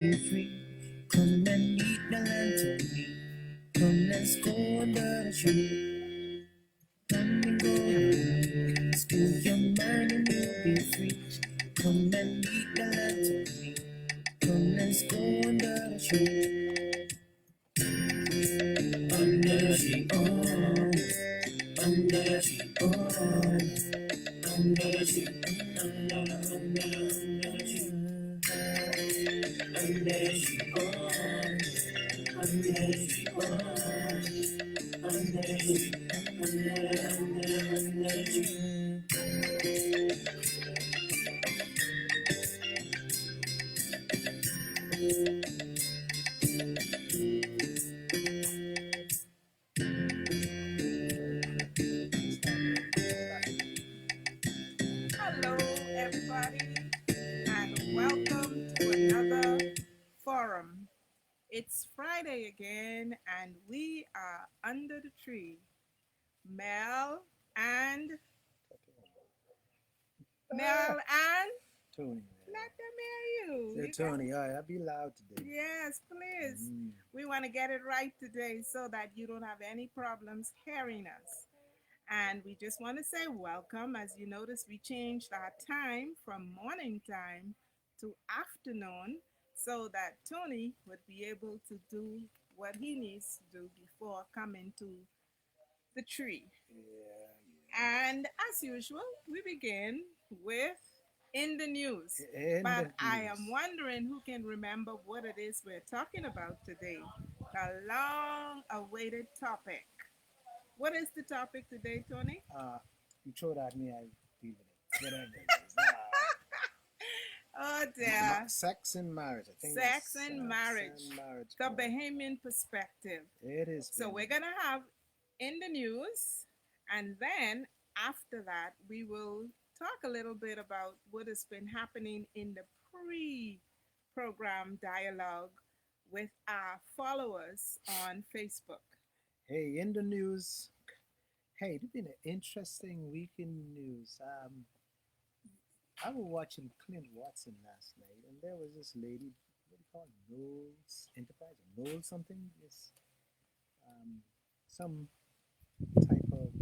Be free. Come and meet Mel Tony. Come, let's go under the tree. Come and go home. School your mind and you'll be free. Come and meet Mel Tony. Come, let's go under the tree. Under the tree, oh. Under the tree, oh. Under the tree, under the tree. Under the tree, oh. Hello, everybody, and welcome to another forum. It's Friday again, and we are under the tree. Mel and Mel and Tony, let them hear you. man. Say Tony, all right, I'll be loud today. Yes, please. We want to get it right today so that you don't have any problems hearing us. And we just want to say welcome. As you notice, we changed our time from morning time to afternoon so that Tony would be able to do what he needs to do before coming to the tree. And as usual, we begin with in the news. But I am wondering who can remember what it is we're talking about today. The long awaited topic. What is the topic today, Tony? You throw that at me, I deal with it. Whatever it is. Oh dear. Sex and marriage. I think Sex and marriage. The correct. Bahamian perspective. It is. So we're gonna have in the news, and then after that we will talk a little bit about what has been happening in the pre-program dialogue with our followers on Facebook. Hey, in the news. Hey, it's been an interesting week in news. I was watching Clint Watson last night, and there was this lady, what do you call it, Knowles Enterprise, or Knowles something? Yes, some type of,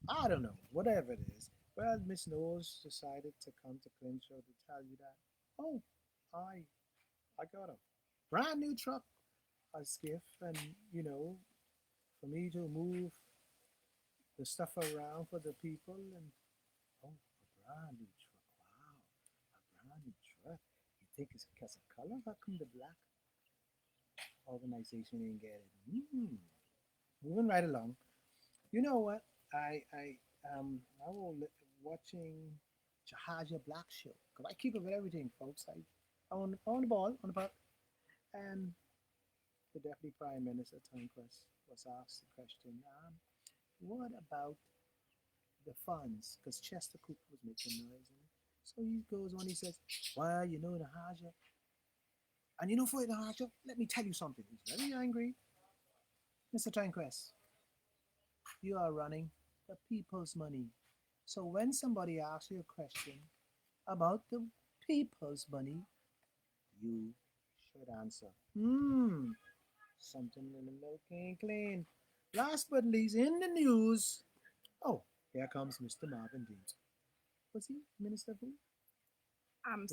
I don't know, whatever it is. Well, Miss Knowles decided to come to Clint's show to tell you that, oh, I, I got a brand new truck as gift, and for me to move the stuff around for the people, and oh, a brand new truck. Wow, a brand new truck. You think it's because of color? How come the black organization ain't get it? Moving right along. You know what? I was watching Jahaja Black show because I keep up with everything, folks. I on the ball on the butt, and the Deputy Prime Minister Tony Quest was asked the question, what about the funds? Because Chester Cooper was making noise. So he goes on, he says, well, the Haja. And for the Haja, let me tell you something. He's very angry. Mr. Tranquest, you are running the people's money. So when somebody asks you a question about the people's money, you should answer. Something in the milk ain't clean. Last but not least, in the news, oh, here comes Mr. Marvin Dean. Was he Minister of who?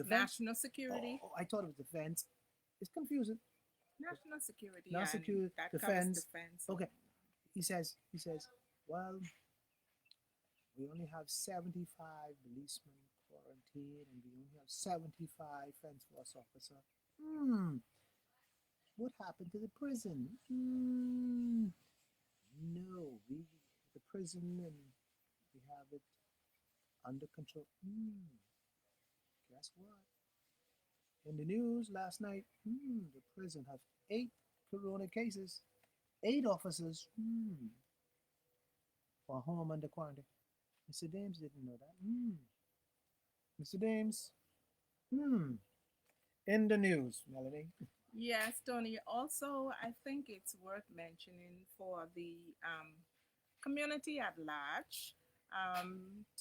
National security. I thought it was defense. It's confusing. National security. National security, that defense. defense. Okay. He says, well, we only have 75 policemen quarantined and we only have 75 fence force officer. What happened to the prison? No, the prison and we have it under control. Guess what? In the news last night, the prison has 8 corona cases. 8 officers were home under quarantine. Mr. Dames didn't know that. Mr. Dames, in the news, Melanie. Yes, Tony. Also, I think it's worth mentioning for the community at large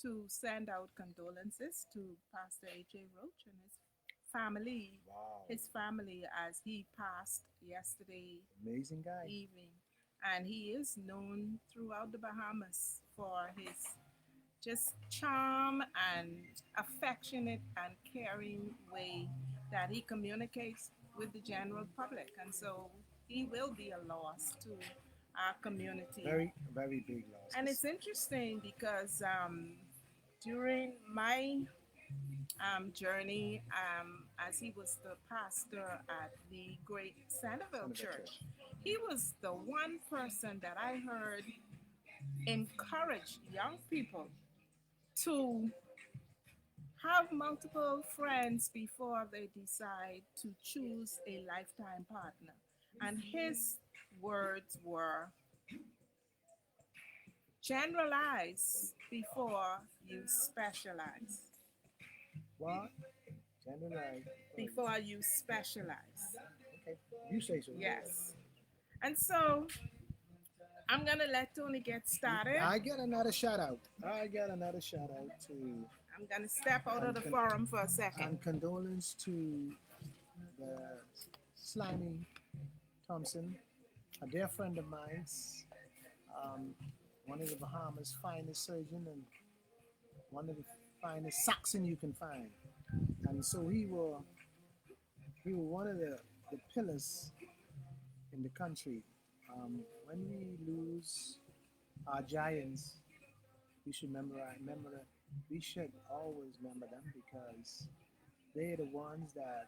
to send out condolences to Pastor A.J. Roach and his family, Wow. his family, as he passed yesterday Amazing guy. evening. And he is known throughout the Bahamas for his just charm and affectionate and caring way that he communicates with the general public. And so he will be a loss to our community. Very, very big And losses. it's interesting because during my journey, as he was the pastor at the Great Centerville Son of a Church, church. he was the one person that I heard encourage young people to have multiple friends before they decide to choose a lifetime partner. And his words were generalize before you specialize. What? Generalize. Before you specialize. Okay. You say so. Yes. And so I'm going to let Tony get started. I get another shout out. I get another shout out to I'm going to step out of and the con- forum for a second. and condolence to the slimy Thompson, a dear friend of mine, um, one of the Bahamas' finest surgeon and one of the finest Saxon you can find. And so he was one of the pillars in the country. When we lose our giants, we should remember that we should always remember them because they're the ones that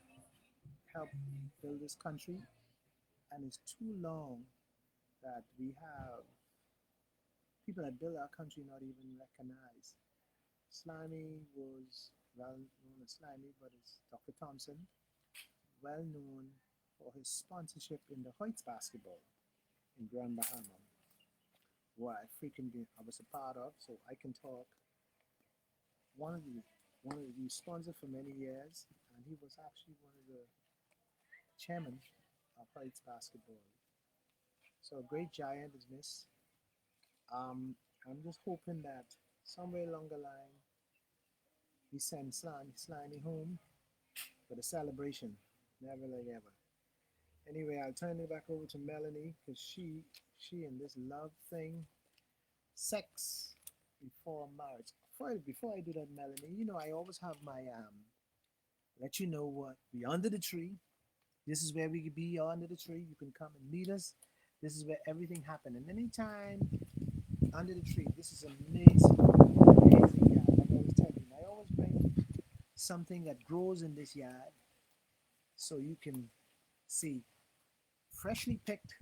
helped build this country, and it's too long that we have people that build our country not even recognized. Slimy was well known as Slimy, but it's Dr. Thompson, well known for his sponsorship in the Heights basketball in Grand Bahama, what I was a part of, so I can talk. One of the one of the sponsor for many years, and he was actually one of the chairman of Heights basketball. So a great giant is missed. I'm just hoping that somewhere along the line we send Slimy home for the celebration. Never like ever. Anyway, I'll turn it back over to Melanie because she and this love thing, sex before marriage. Before I do that, Melanie, I always have my let you know what we under the tree. This is where we could be under the tree. You can come and meet us. This is where everything happened. And anytime under the tree, this is amazing, amazing yard. Like I always tell you, I always bring something that grows in this yard so you can see freshly picked.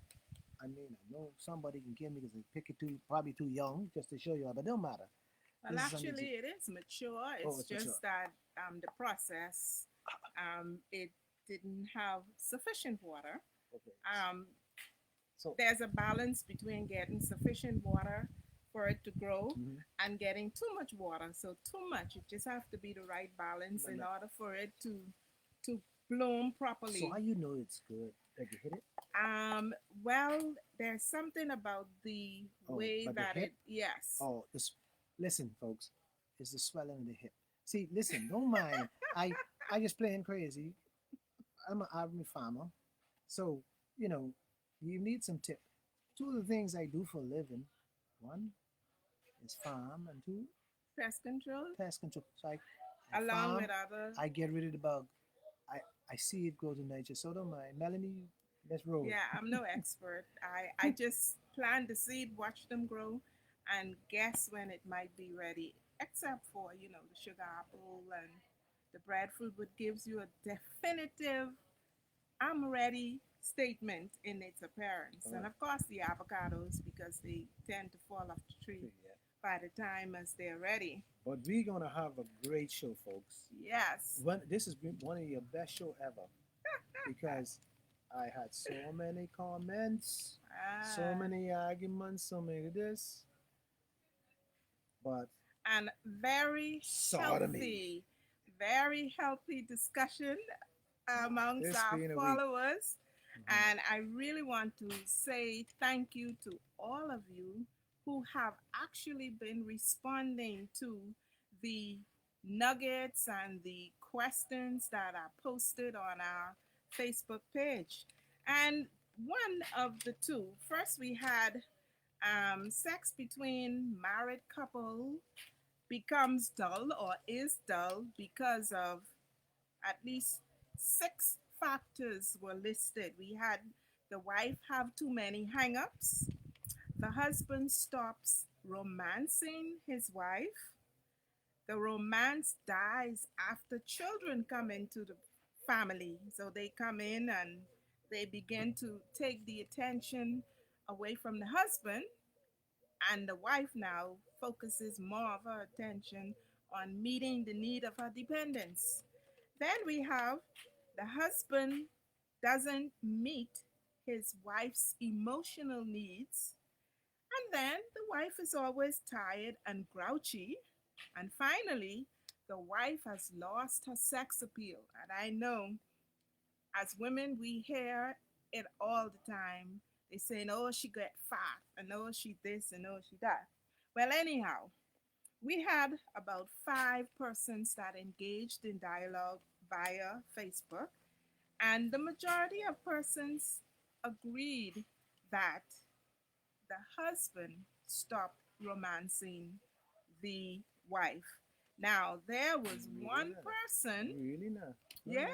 I mean, I know somebody can kill me because they pick it probably too young just to show you, but it don't matter. Well, actually, it is mature. It's just mature. that the process, it didn't have sufficient water. Okay. So there's a balance between getting sufficient water for it to grow and getting too much water. So too much, it just have to be the right balance in order for it to bloom properly. So how you know it's good? Like you hit it? Well, there's something about the way that it. Yes. Oh, listen, folks, it's the swelling of the hip. See, listen, don't mind. I just playing crazy. I'm an average farmer, so you need some tip. Two of the things I do for a living, one is farm, and two, pest control. Pest control. So I along farm, with other. I get rid of the bug. I see it grows in nature, so don't mind. Melanie, let's roll. Yeah, I'm no expert. I just plant the seed, watch them grow, and guess when it might be ready. Except for the sugar apple and the breadfruit, which gives you a definitive "I'm ready" statement in its appearance. And of course, the avocados because they tend to fall off the tree by the time as they're ready. But we're gonna have a great show, folks. Yes. This has been one of your best show ever because I had so many comments, so many arguments, so many this, but and very healthy discussion amongst our followers. And I really want to say thank you to all of you who have actually been responding to the nuggets and the questions that are posted on our Facebook page. And one of the two, first we had sex between married couple becomes dull or is dull because of at least six factors were listed. We had the wife have too many hang-ups, the husband stops romancing his wife, the romance dies after children come into the family. So they come in and they begin to take the attention away from the husband, and the wife now focuses more of her attention on meeting the need of her dependents. Then we have the husband doesn't meet his wife's emotional needs, and then the wife is always tired and grouchy. And finally, the wife has lost her sex appeal. And I know as women, we hear it all the time. They saying, oh, she get fat, and oh, she this, and oh, she that. Well, anyhow, we had about 5 persons that engaged in dialogue via Facebook, and the majority of persons agreed that the husband stopped romancing the wife. Now, there was Really one not. person, Really not. No, no. yeah,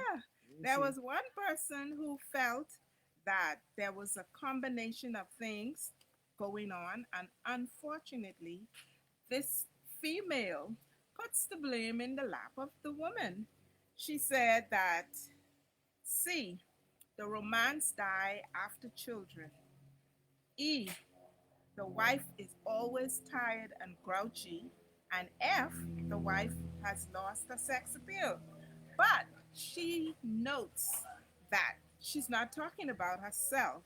You there see. was one person who felt that there was a combination of things going on, and unfortunately, this female puts the blame in the lap of the woman. She said that, C, the romance die after children. E, the wife is always tired and grouchy. And F, the wife has lost her sex appeal. But she notes that she's not talking about herself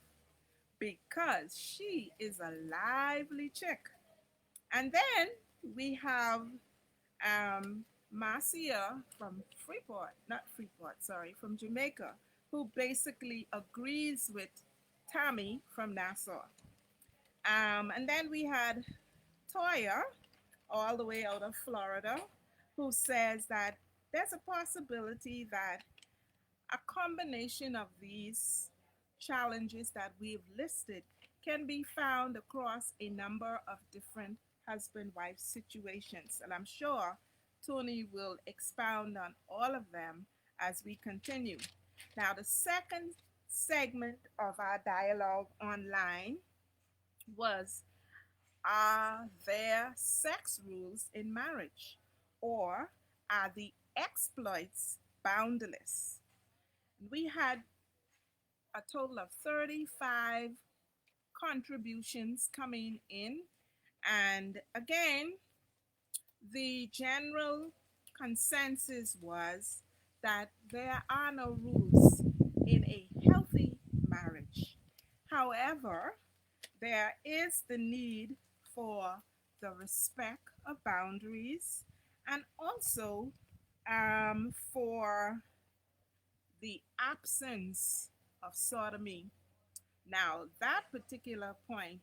because she is a lively chick. And then we have Marcia from Freeport, not Freeport, sorry, from Jamaica, who basically agrees with Tammy from Nassau. And then we had Toya, all the way out of Florida, who says that there's a possibility that a combination of these challenges that we've listed can be found across a number of different husband wife situations. And I'm sure Tony will expound on all of them as we continue. Now, the second segment of our dialogue online was, are there sex rules in marriage? Or are the exploits boundless? We had a total of 35 contributions coming in. And again, the general consensus was that there are no rules in a healthy marriage. However, there is the need for the respect of boundaries, and also for the absence of sodomy. Now, that particular point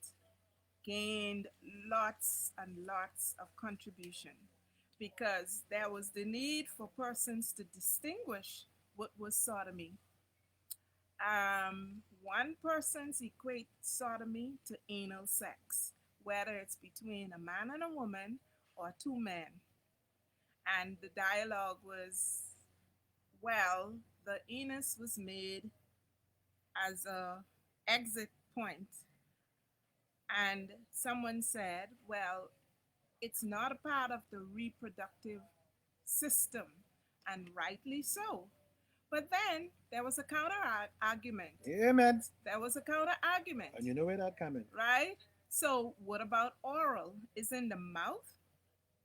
gained lots and lots of contribution because there was the need for persons to distinguish what was sodomy. One person's equate sodomy to anal sex, whether it's between a man and a woman or two men. And the dialogue was, well, the anus was made as a exit point, and someone said, well, it's not a part of the reproductive system, and rightly so. But then there was a counter argument. Yeah, man. There was a counter argument, And you know where that coming. right? So, what about oral? Isn't the mouth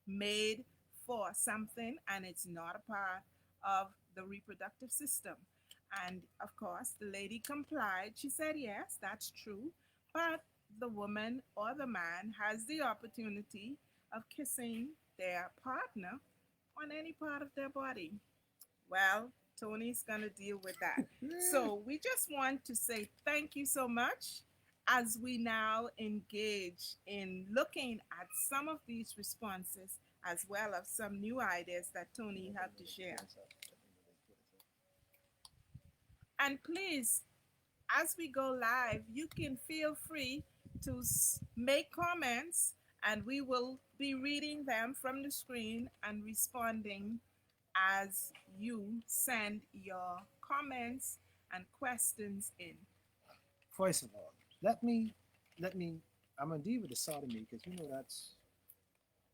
made for something and it's not a part of the reproductive system? And of course, the lady complied. She said, yes, that's true. But the woman or the man has the opportunity of kissing their partner on any part of their body. Well, Tony's going to deal with that. So we just want to say thank you so much as we now engage in looking at some of these responses as well as some new ideas that Tony had to share. And please, as we go live, you can feel free to make comments, and we will be reading them from the screen and responding as you send your comments and questions in. First of all, let me. I'm gonna deal with the sodomy because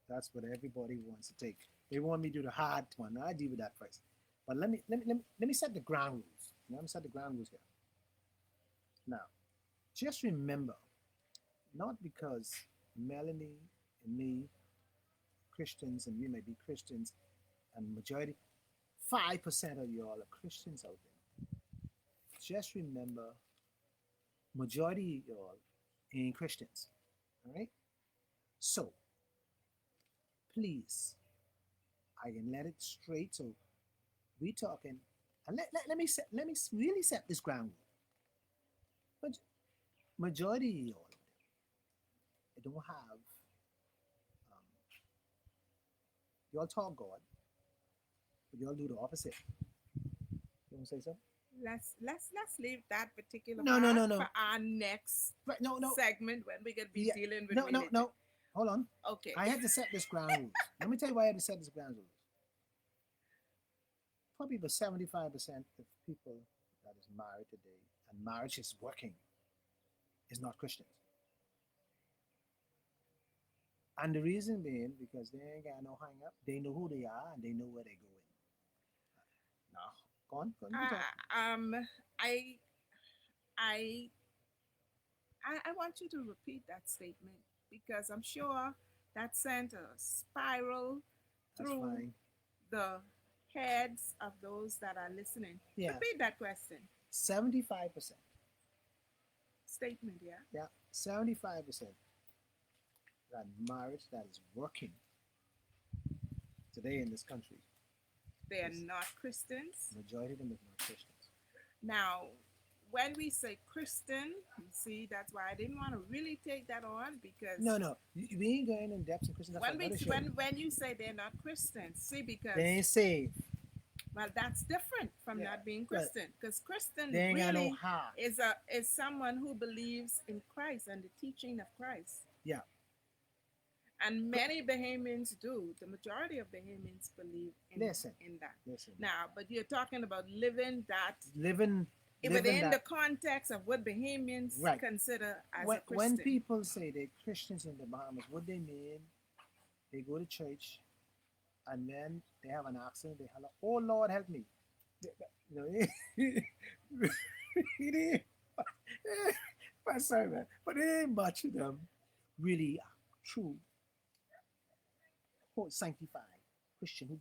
that's what everybody wants to take. They want me to do the hard one. I deal with that first. But let me set the ground rules. Let me set the ground rules here. Now, just remember, not because Melanie and me Christians and we may be Christians and majority 5% of y'all are Christians out there. Just remember, majority of y'all ain't Christians. All right. So please, I can let it straight. So we talking, and let me really set this ground. But majority of y'all don't have um, y'all talk God, but y'all do the opposite. You want to say something? Let's leave that particular No, part no, no, no. for our next Right, no, no. segment when we're gonna be Yeah. dealing with No, no, religion. no. Hold on. Okay. I had to set this ground rules. Let me tell you why I had to set this ground rules. Probably about 75% of people that is married today and marriage is working is not Christians. And the reason being because they ain't got no hang up. They know who they are and they know where they're going. Now, go on, you talk. Um, I, I, I want you to repeat that statement because I'm sure that sent a spiral That's through fine. the heads of those that are listening. Yeah. Repeat that question. 75%. Statement, yeah. Yeah. 75% that marriage that is working today in this country. They are not Christians. Majority of them is not Christians. Now, when we say Christian, you see, that's why I didn't want to really take that on because No. We ain't going in depth in Christians. when you say they're not Christians, see, because they ain't saved. well, that's different from Yeah. not being Christian. Because Christian They ain't got no really heart. is someone who believes in Christ and the teaching of Christ. Yeah. And many Bahamians do. The majority of Bahamians believe in that. Listen. Now, but you're talking about living within the that. context of what Bahamians Right. consider as when, a Christian. when people say they're Christians in the Bahamas, what they mean, they go to church and then they have an accident, they holler, "Oh Lord, help me." You know, it ain't, but sorry, man, but it ain't much of them really true, sanctified Christian who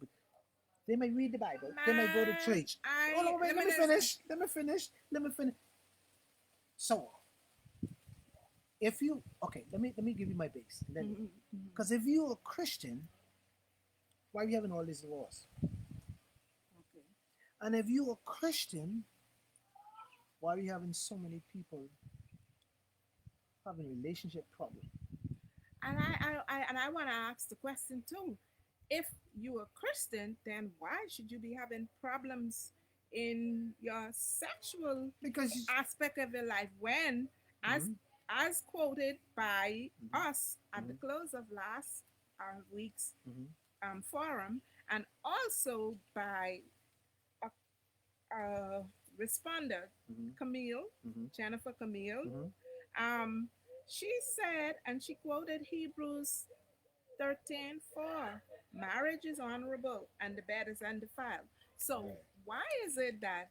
they may read the Bible, they may go to church. Hold on, wait, let me finish. So, if you let me give you my base, because if you're a Christian, why are we having all these laws? Okay. And if you're a Christian, why are we having so many people having relationship problems? And I want to ask the question too. If you are Christian, then why should you be having problems in your sexual Because aspect of your life when, as quoted by us at the close of last week's forum, and also by a, a responder, Camille, Jennifer Camille, she said, and she quoted Hebrews 13:4, marriage is honorable and the bed is undefiled. So why is it that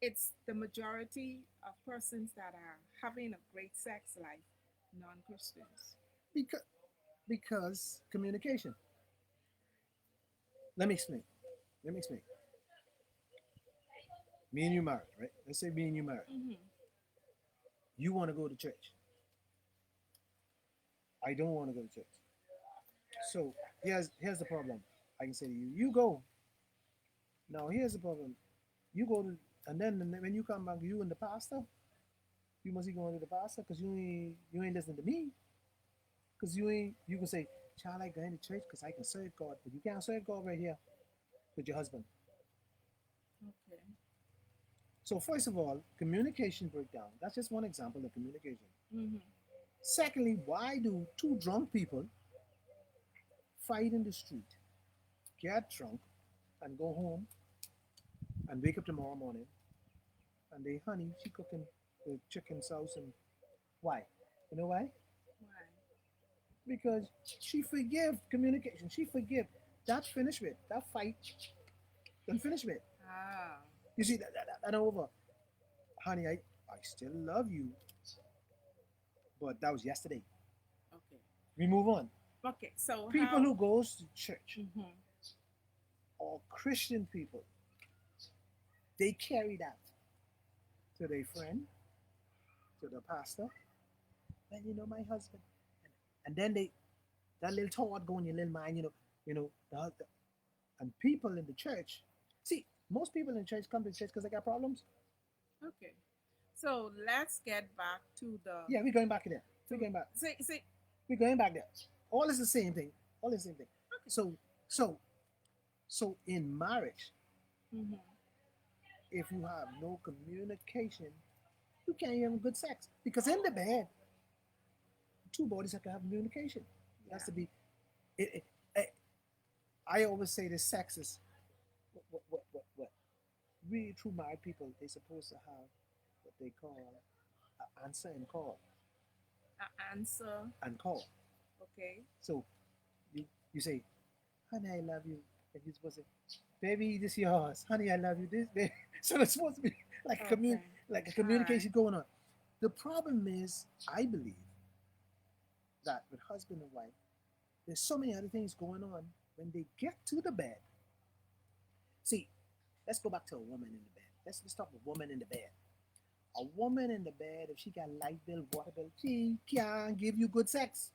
it's the majority of persons that are having a great sex life, non-Christians? Because communication. Let me explain. Me and you married, right? Let's say me and you married. You want to go to church. I don't want to go to church. So here's the problem. I can say to you, you go. Now here's the problem. You go to, and then when you come back, you and the pastor, you must be going to the pastor because you ain't listening to me. Because you can say, child, I go into church because I can serve God, but you can't serve God right here with your husband. Okay. So first of all, communication breakdown. That's just one example of communication. Mm-hmm. Secondly, why do two drunk people fight in the street, get drunk, and go home and wake up tomorrow morning and they, honey, she cooking the chicken sauce and why? You know why? Why? Because she forgive communication. She forgive. That finished with that fight. That finished with. Ah. You see that over, honey. I still love you, but that was yesterday. Okay. We move on. Okay. So People how? who goes to church Mm-hmm. or Christian people, they carry that to their friend, to the pastor. Well, you know my husband, and then they that little thought go in your little mind. And people in the church. See, most people in church come to church because they got problems. Okay. So let's get back to the Yeah, we're going back there. We're to going back. see. We're going back there. All is the same thing. All is the same thing. Okay. So, so, so in marriage, Mm-hmm. if you have no communication, you can't have good sex because in the bed, two bodies have to have communication. It has Yeah. to be. It, I always say the sex is what really true married people they supposed to have what they call answer and call Answer. and call. Okay. So you you say, honey, I love you, and you're supposed to say, baby, this is yours. Honey, I love you. This baby. So it's supposed to be like Okay. like a All right. communication going on. The problem is, I believe that with husband and wife, there's so many other things going on when they get to the bed. See, let's go back to a woman in the bed. Let's talk about woman in the bed. A woman in the bed, if she got light bill, water bill, she can't give you good sex.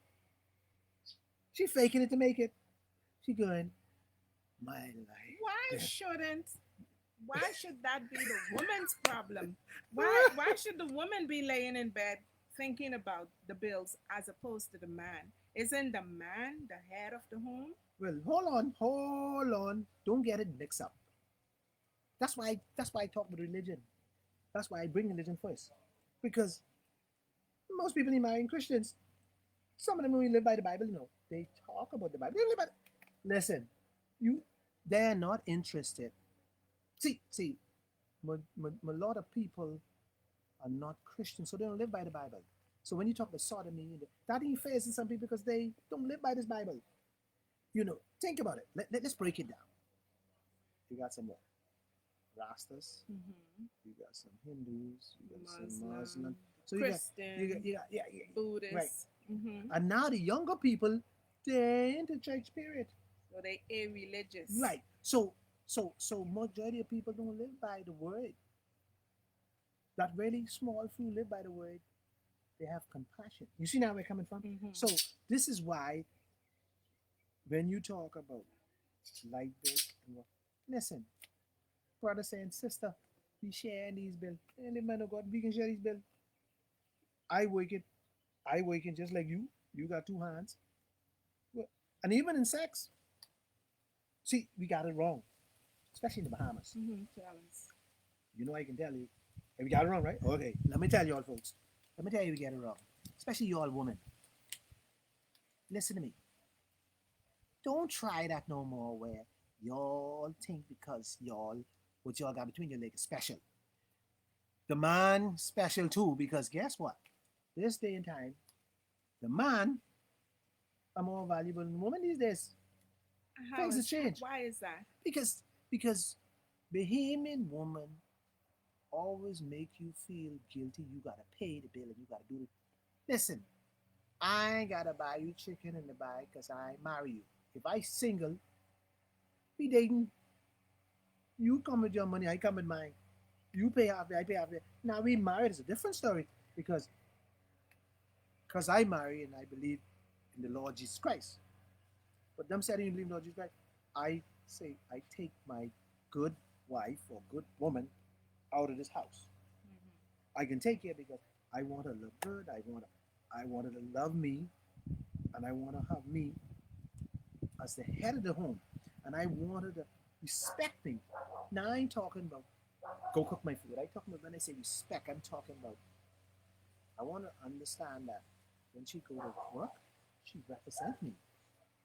She faking it to make it. She going, my Why life. shouldn't why should that be the woman's problem? Why should the woman be laying in bed thinking about the bills as opposed to the man? Isn't the man the head of the home? Well, hold on. Don't get it mixed up. That's why I talk about religion. That's why I bring religion first. Because most people in marrying Christians, some of them only live by the Bible, They talk about the Bible. They live by Listen, you they're not interested. See, a lot of people are not Christians, so they don't live by the Bible. So when you talk about sodomy, that ain't fair to some people because they don't live by this Bible. Think about it. Let's break it down. You got some what? Rastas, Mm-hmm. you got some Hindus, you got some Muslim, Muslim. So Christian, yeah, right. Buddhist. Mm-hmm. And now the younger people, they're into church period. So they a religious. Right. So majority of people don't live by the word. That really small few live by the word. They have compassion. You see now where we're coming from? Mm-hmm. So this is why when you talk about light bill and what, listen, brother saying, sister, we sharing these bills. And the man of God, we can share these bills. I working, I working just like you. You got two hands. Well, and even in sex, see, we got it wrong, especially in the Bahamas. Mm-hmm. Tell us. I can tell you. We got it wrong, right? Okay, let me tell you all, folks. Let me tell you, we get it wrong. Especially you all women. Listen to me. Don't try that no more where y'all think because what y'all got between your legs is special. The man special too, because guess what? This day and time, the man are more valuable than the woman these days. How Things have is changed. why is that? Because Bahamian woman always make you feel guilty. You gotta pay the bill and you gotta do it. Listen, I ain't gotta buy you chicken in the bag because I marry you. If I single, we dating. You come with your money, I come with mine. You pay half, I pay half. Now we married is a different story because I marry and I believe in the Lord Jesus Christ. But them saying you believe in the Lord Jesus Christ, I say I take my good wife or good woman out of this house. Mm-hmm. I can take care because I want her to look good. I want her to love me, and I want to have me as the head of the home, and I want her to respect me. Now I ain't talking about go cook my food. I talking about when I say respect, I'm talking about I want to understand that when she go to work, she represent me.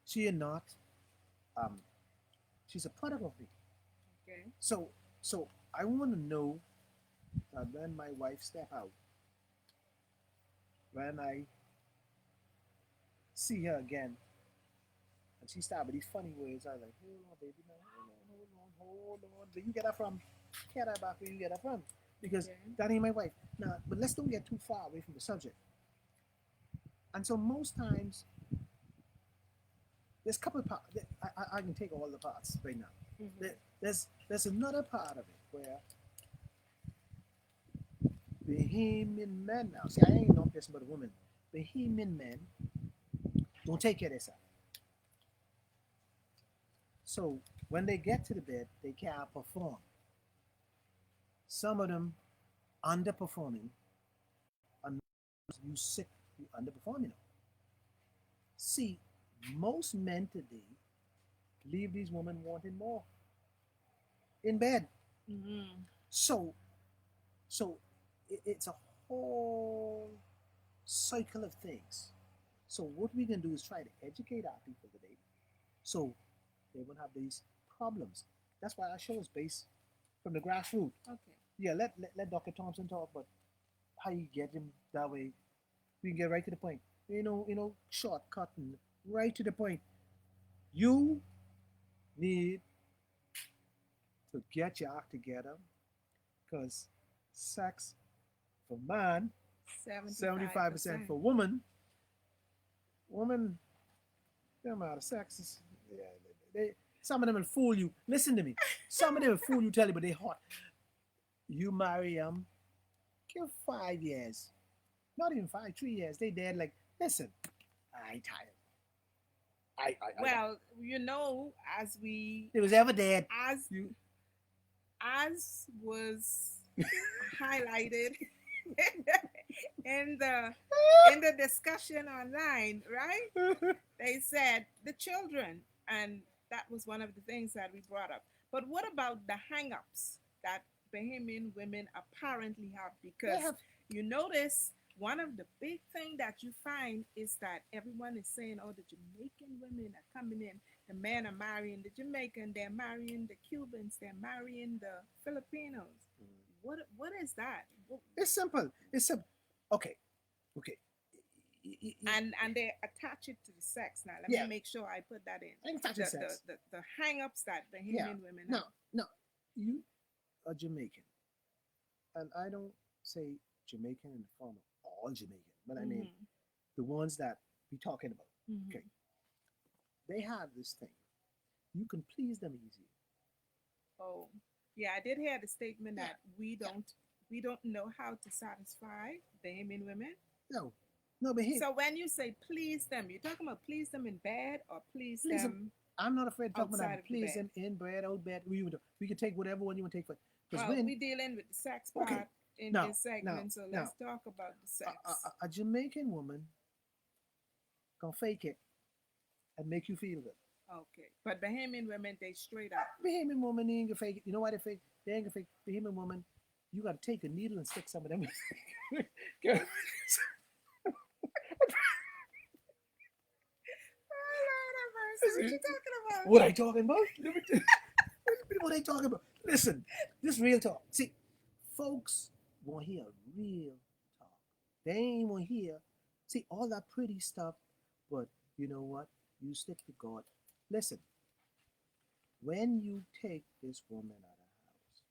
She is not um she's a product of me. Okay. So I want to know that when my wife step out, when I see her again, and she start with these funny words, I was like, hold on, baby, now, hold on. Where you get that from? Get that back where you get that from? Because Okay. that ain't my wife. Now, but let's don't get too far away from the subject. And so most times, there's a couple of parts. I can take all the parts right now. Mm-hmm. There's another part of it where Bahamian men now. See, I ain't not just about a woman. Bahamian men don't take care of themselves. So when they get to the bed, they can't perform. Some of them underperforming, and you sick, you underperforming. See, most men today leave these women wanting more in bed. Mm-hmm. So, so it's a whole cycle of things. So what we can do is try to educate our people today, so they won't have these problems. That's why our show is based from the grassroots. Okay. Yeah, let Dr. Thompson talk, but how you get him that way, we can get right to the point. Shortcut and right to the point. You need to get your act together because sex for man, 75% 75%. for woman. Woman, no matter sex is, yeah, some of them will fool you. Listen to me. Some of them will fool you, tell you, but they hot. You marry them, give 5 years, not even five, 3 years. They dead. Like, listen, I tired. I Well, as we It was ever dead. as You. as was highlighted in the discussion online, right? They said the children, and that was one of the things that we brought up. But what about the hang-ups that Bahamian women apparently have? They Because have. you notice one of the big thing that you find is that everyone is saying, "Oh, the Jamaican women are coming in. The men are marrying the Jamaican. They're marrying the Cubans. They're marrying the Filipinos." What is that? It's simple. It's simple. Okay. Okay. And they attach it to the sex. Now let me Yeah. make sure I put that in. I can touch the the sex. the, the, the hang-ups that Yeah. Bahamian women No. have. No. You are Jamaican, and I don't say Jamaican in the form of all Jamaican, but I mean Mm-hmm. the ones that we talking about. Okay. Mm-hmm. They have this thing. You can please them easy. Oh, yeah, I did hear the statement Yeah. that we Yeah. don't know how to satisfy Bahamian women. No. No, but here, So when you say please them, you're talking about please them in bed or please please them. them I'm not afraid to talk about outside that. of the Please bed. them in bed, out bed. We can take whatever one you want to take for. Because Well, when we dealing with the sex okay, part in now this now segment, so now let's talk about the sex. a Jamaican woman can fake it and make you feel good. Okay, but Bahamian women they straight up. Bahamian woman ain't gonna fake it. You know why they fake? They ain't gonna fake. Bahamian woman, you gotta take a needle and stick some of them. Oh Lord have mercy, what you talking about? What I talking about? What I talking about? Listen, this real talk. See, folks want to hear real talk. They ain't want to hear, see, all that pretty stuff, but you know what? You stick to God. Listen, when you take this woman out of the house,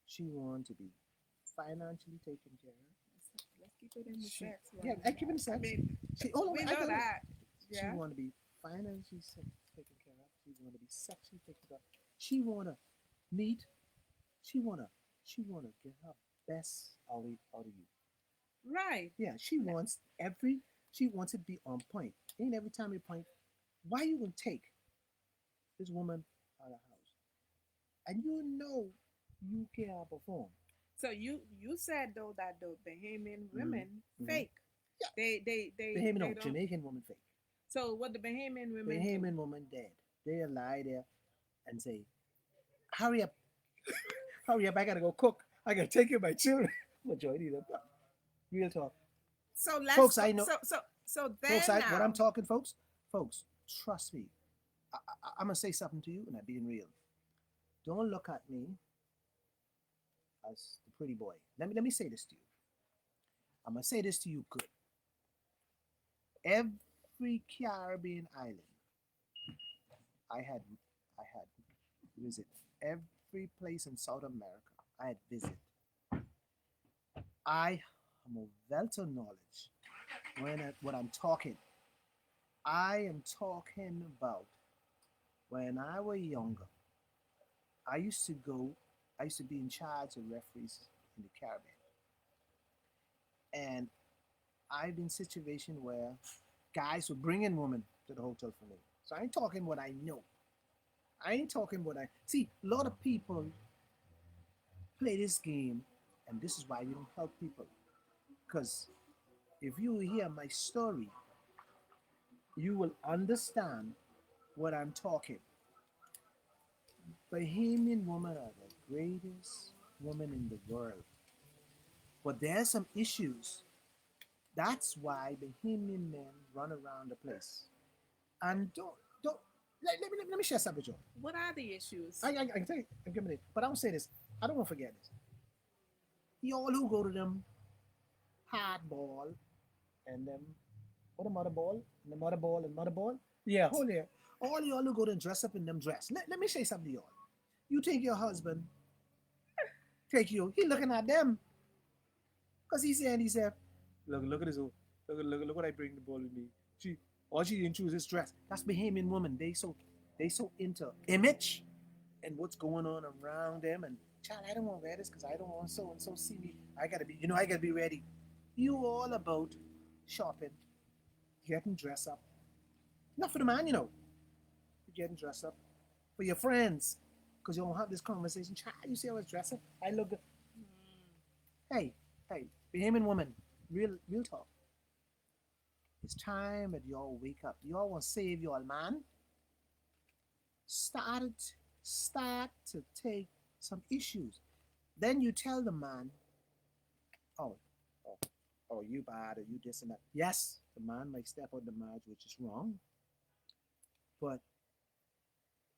she wants to be financially taken care of. Let's keep it in the She, sex yeah, realm. I keep it in I sex. mean, She, oh no, we I know got it. that. She Yeah. want to be financially taken care of. She want to be sexually taken care of. She want to meet. She wanna she wanna get her best out of you. Right. Yeah, she wants it to be on point. Ain't every time you point, why you gonna take this woman out of the house? And you know you can't perform. So you said though that the Bahamian Mm-hmm. women Mm-hmm. fake. Yeah, They Bahamian no, don't. Jamaican woman fake. So what the Bahamian women do? Bahamian woman dead. They lie there and say, hurry up, Hurry up, I gotta go cook. I gotta take care of my children. Majority of them. Real talk. So let's Folks, go. I know. So Folks, then what I'm now, talking, folks, trust me. I'm gonna say something to you, and I'm being real. Don't look at me as the pretty boy. Let me say this to you. I'm gonna say this to you good. Every Caribbean island I had I had visit. Every place in South America I had visit. I am a wealth of knowledge when I'm talking. I am talking about when I was younger. I used to go. I used to be in charge of referees in the Caribbean, and I've been in situation where guys were bringing women to the hotel for me. So I ain't talking what I know. I ain't talking what I see. A lot of people play this game, and this is why we don't help people. Because if you hear my story, you will understand what I'm talking. Bahamian women are the greatest women in the world. But there are some issues. That's why Bahamian men run around the place. And don't let me share something with you. what are the issues? I can tell you, I'm giving it, but I will say this. I don't want to forget this. Y'all who go to them hardball and them what a mother ball and the mother ball and mother ball. Yeah, hold here. All y'all who go to dress up in them dress. Let me say something to y'all. You take your husband, take you. He looking at them because he said, look at this. Look what I bring the ball with me. All she didn't choose is dress. That's Bahamian woman. They so into image and what's going on around them. And child, I don't want to wear this because I don't want so and so see me. I gotta be ready. You all about shopping, getting dressed up. Not for the man, you're getting dressed up for your friends because you don't have this conversation. Child, you see how I was dressed up? I look good. Hey, hey, Bahamian woman, real talk. It's time that y'all wake up. Y'all want to save y'all man. Start start to take some issues. Then you tell the man, oh, oh, oh, you bad or you this and that. Yes, the man might step on the marriage, which is wrong, but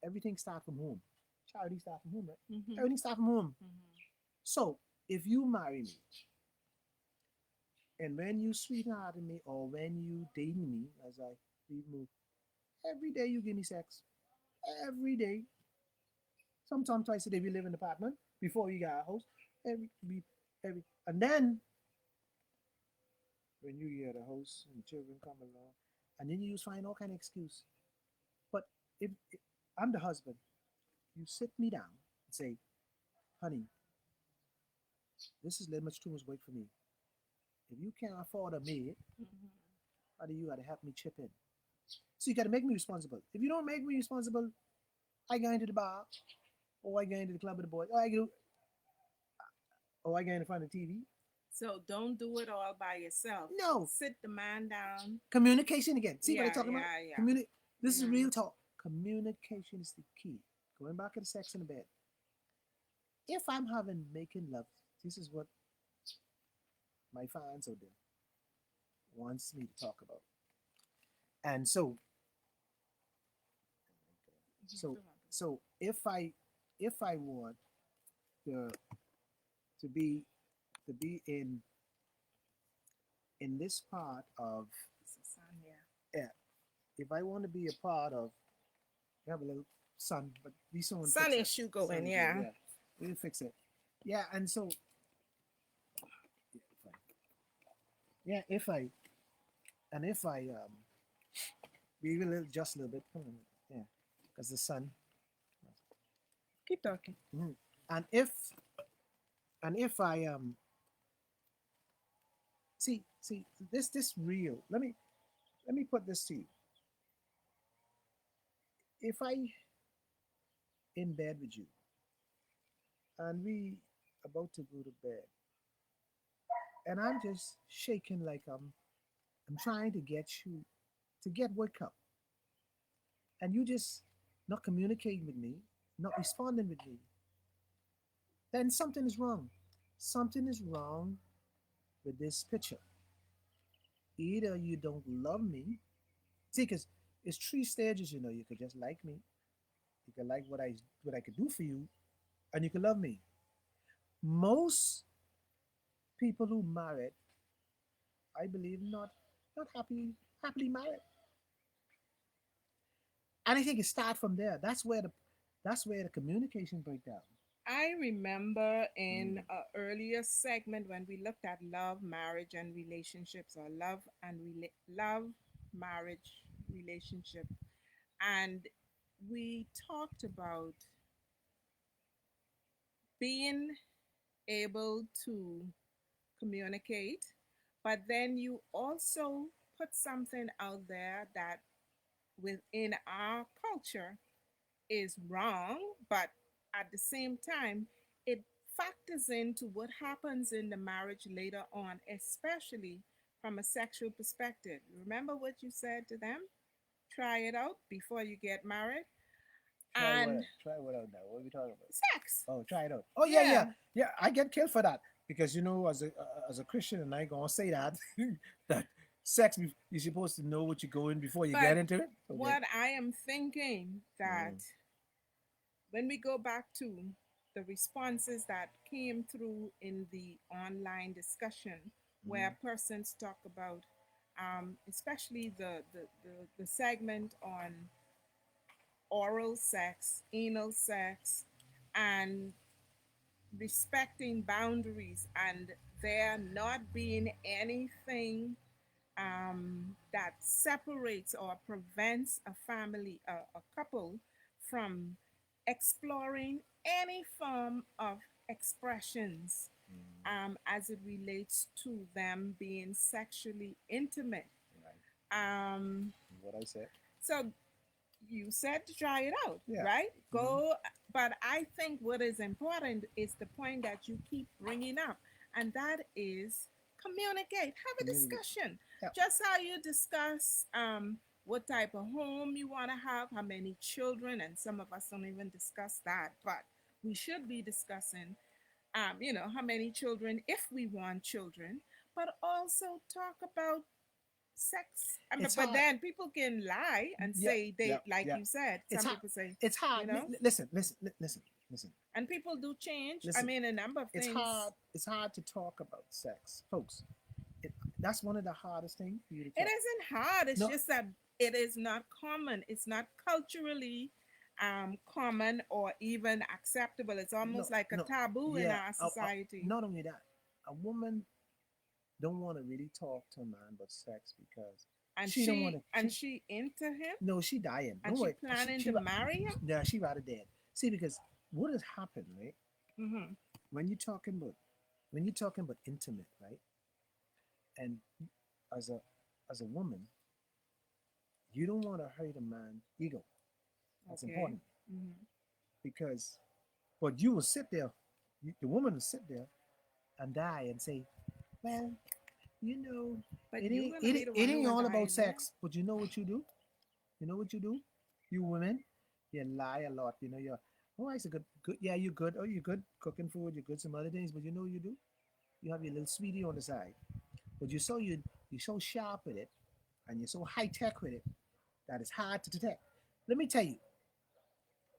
everything starts from home. Charity starts from home, right? Mm-hmm. Everything starts from home. Mm-hmm. So if you marry me, and when you sweethearted me, or when you dating me, as I move, every day you give me sex. Every day. Sometimes twice a day we live in an apartment before you got a house. Every and then when you get a house and children come along, and then you just find all kind of excuse. But if I'm the husband, you sit me down and say, honey, this is a little much too much work for me. If you can't afford a maid, Mm-hmm. honey, you gotta help me chip in. So you gotta make me responsible. If you don't make me responsible, I go into the bar, or I go into the club with the boys, or I go in front of the TV. So don't do it all by yourself. No. Sit the man down. Communication again. See what I'm Yeah, talking about? yeah, yeah. This is Yeah. real talk. Communication is the key. Going back to the sex in the bed. If I'm having making love, this is what my fans out there wants me to talk about. And so so if I want to to be to be in this part of It's a son, yeah. yeah, if I want to be a part of we have a little sun, but we soon Sun fix it. issue going, Sun issue, yeah. yeah. We'll fix it. Yeah, and so yeah, if I we will adjust a little bit. Come on, yeah, because the sun. Keep talking. Mhm. And if I see this real. Let me put this to you. If I in bed with you and we about to go to bed and I'm just shaking like I'm trying to get you to get wake up and you just not communicating with me, not responding with me, then something is wrong. Something is wrong with this picture. Either you don't love me. See, because it's three stages, you know. You could just like me. You could like what I could do for you, and you could love me. Most people who married, I believe, not happily married. And I think it starts from there. That's where the communication break down. I remember in Mm, a earlier segment when we looked at love, marriage, and relationships, or love, marriage, relationship, and we talked about being able to communicate, but then you also put something out there that within our culture is wrong, but at the same time, it factors into what happens in the marriage later on, especially from a sexual perspective. Remember what you said to them? Try it out before you get married. try what And out? Try what out now? What are we talking about? sex. Oh, try it out. Oh yeah, yeah, Yeah. yeah. I get killed for that because as a Christian, and I gonna say that that sex you're supposed to know what you're going before you get But into it. Okay. what I am thinking that Mm, when we go back to the responses that came through in the online discussion mm, where persons talk about especially the segment on oral sex, anal sex, and respecting boundaries and there not being anything that separates or prevents a family, a couple, from exploring any form of expressions mm, as it relates to them being sexually intimate. right. Um, What I said. so you said to try it out, Yeah. right? Mm-hmm. Go, but I think what is important is the point that you keep bringing up, and that is communicate, have a Community. discussion. Yeah. Just how you discuss what type of home you want to have, how many children, and some of us don't even discuss that, but we should be discussing, how many children if we want children, but also talk about sex. I mean, It's but hard. then people can lie and Yeah. say Yeah. they, like Yeah. you said, It's some hard. people say, It's hard. you know, Listen. Listen. Listen. and people do change. I Listen. mean, a number of It's things. hard. It's hard to talk about sex, folks. It, that's one of the hardest things for you to It talk. isn't hard. It's No. just that it is not common. It's not culturally common or even acceptable. It's No. almost like a No. taboo in Yeah. our society. Not only that, a woman don't want to really talk to a man about sex because And she don't want she to. and she into him, No, she dying. and Don't she worry. planning to marry him. Yeah, she rather dead. See, because what has happened, right? Mm-hmm. When you're talking about when you're talking about intimate, right? And as a as a woman, you don't want to hurt a man's ego. That's Okay. important Mm-hmm. because, but you will sit there, the woman will sit there and die and say, well, you know, But you're gonna be the it one who ain't gonna all die about in there. sex. But you know what you do? You know what you do? You women, you lie a lot. You know, you're oh, it's a good. Yeah, you're good. Oh, you're good cooking food. You're good some other things. But you know what you do? You have your little sweetie on the side. But you're so sharp with it, and you're so high tech with it that it's hard to detect. Let me tell you.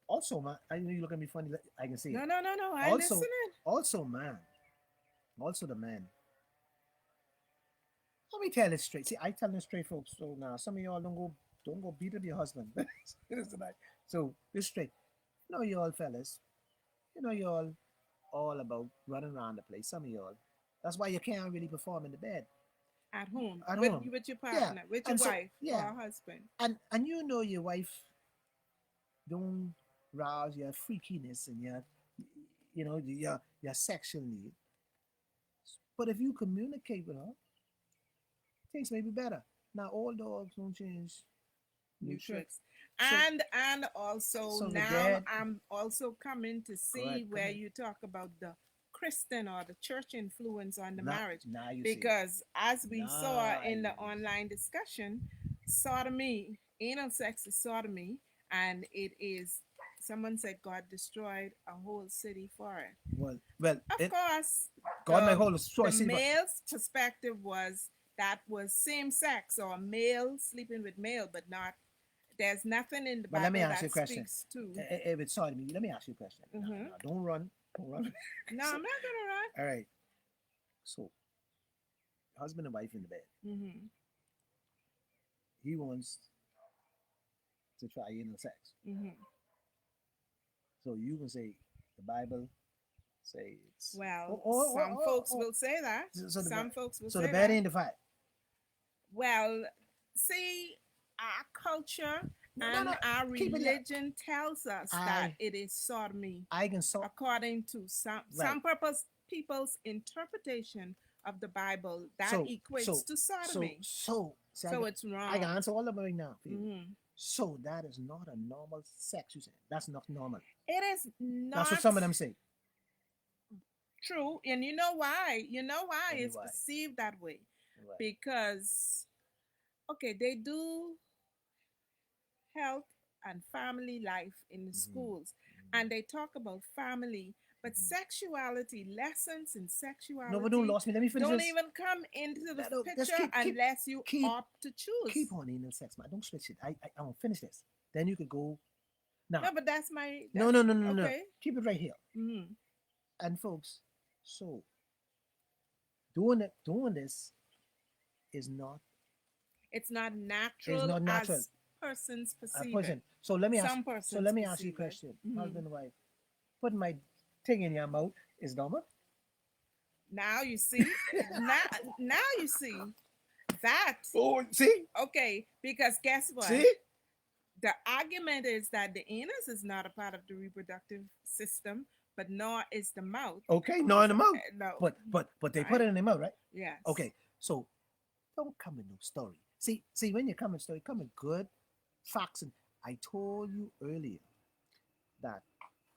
Also, man, I know you look at me funny. I can see it. No, no, no, no. I Also, listening. also, man, also the man. Let me tell this straight. See, I tell this straight, folks. So now, some of y'all don't go beat up your husband. Tonight. So this straight. You know, y'all fellas. You know, y'all all about running around the place. Some of y'all. That's why you can't really perform in the bed At home at with home. your Yeah, partner, with your and so wife yeah, or husband. and you know your wife don't rouse your freakiness and your sexual need. But if you communicate with her, things may be better. Now all dogs don't change new New tricks. tricks. So And also so the now dad, I'm also coming to go see ahead, come where in. you talk about the Christian or the church influence on the Now marriage. now you see. Because as we saw Now in the you see. online discussion, sodomy, anal sex is sodomy, and it is someone said God destroyed a whole city for it. Well, Of course, God may the hold a the choice, but male's perspective was that was same sex or male sleeping with male, but not. There's nothing in the let me Bible ask you a that question. speaks to. If it's sorry to me, let me ask you a question. No, Hmm. no, don't run, don't run. No, So, I'm not all right. So, husband and wife in the bed. gonna run. Hmm. He wants to try anal sex. Hmm. So you can say the Bible say it's Well, some folks will say that. so Some folks will so the say bed that. ain't defied. Well, see, our culture No, and our keep it. religion tells us that I it is sodomy, I can so according to some right. people's interpretation of the Bible. That So equates to sodomy. see, So it's I can wrong. answer all of them right now for you. Hmm. So that is not a normal sex. You say that's not normal. It is That's what not some of them say. true, and you know why? You know why Tell me it's why. perceived that way? Why? Because okay, they do health and family life in the Mm-hmm. schools, and they talk about family, but Mm-hmm. sexuality, lessons in No, but don't sexuality lost me. Let me finish don't this. even come into the No, just picture unless you opt to choose. keep on anal sex, man. Don't switch it. I won't finish this. Then you could go now. No, but that's my No, that's no, no, no, no. okay. Keep it right here. Hmm. And folks, so doing this is not It's not is natural not natural. as persons A perceive it. person. So let me ask. Some So persons let me ask you a perceive it. question. Hmm. Husband and wife, putting my thing in your mouth is normal. Now you see, now now you see that Oh, see, okay, because guess what? see. The argument is that the anus is not a part of the reproductive system, but nor is the mouth. Okay, no in the mouth. No, But they put right? it in their mouth, right? Yes. Okay, so don't come with no story. See, when you come with story, come with good facts. And I told you earlier that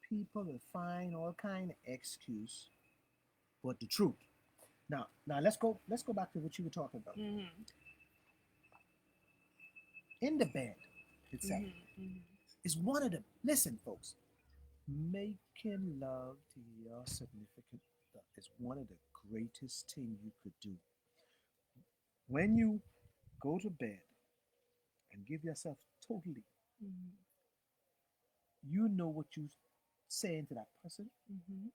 people will find all kind of excuse, but the truth. Now let's go back to what you were talking about. Mm-hmm. In the bed itself Mm-hmm. Mm-hmm. is one of the listen, folks. Making love to your significant other is one of the greatest thing you could do. When you go to bed and give yourself totally, Mm-hmm. you know what you saying to that person. Mm-hmm.